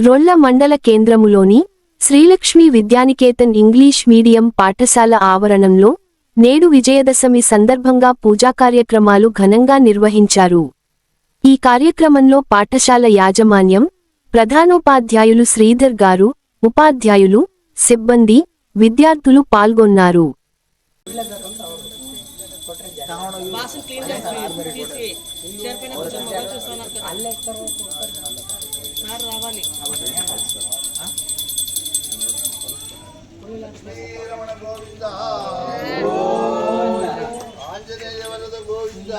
రొల్ల మండల కేంద్రములోని Sri Lakshmi Vidyanikethan English medium పాఠశాల ఆవరణంలో నేడు విజయదశమి సందర్భంగా పూజా కార్యక్రమాలు ఘనంగా నిర్వహించారు. ఈ కార్యక్రమంలో పాఠశాల యాజమాన్యం, ప్రధానోపాధ్యాయులు శ్రీధర్ గారు, ఉపాధ్యాయులు, సిబ్బంది, విద్యార్థులు పాల్గొన్నారు. ఆంజనేయ వరద గోవింద